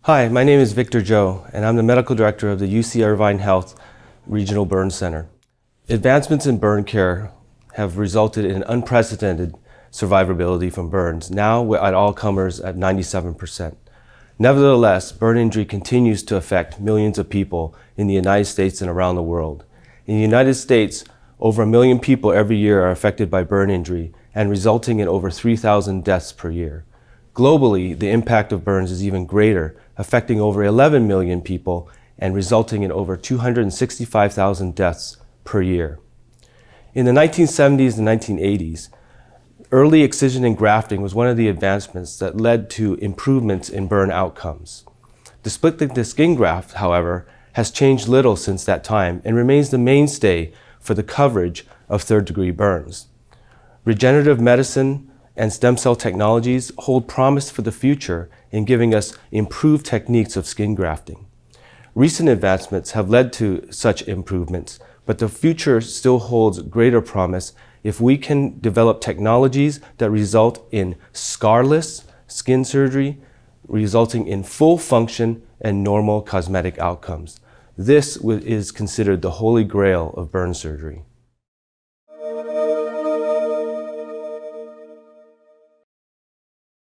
Hi, my name is Victor Joe, and I'm the Medical Director of the UC Irvine Health Regional Burn Center. Advancements in burn care have resulted in unprecedented survivability from burns, now at all comers at 97%. Nevertheless, burn injury continues to affect millions of people in the United States and around the world. In the United States, over 1 million people every year are affected by burn injury and resulting in over 3,000 deaths per year. Globally, the impact of burns is even greater, affecting over 11 million people and resulting in over 265,000 deaths per year. In the 1970s and 1980s, early excision and grafting was one of the advancements that led to improvements in burn outcomes. The split-thickness skin graft, however, has changed little since that time and remains the mainstay for the coverage of third-degree burns. Regenerative medicine and stem cell technologies hold promise for the future in giving us improved techniques of skin grafting. Recent advancements have led to such improvements, but the future still holds greater promise if we can develop technologies that result in scarless skin surgery, resulting in full function and normal cosmetic outcomes. This is considered the holy grail of burn surgery.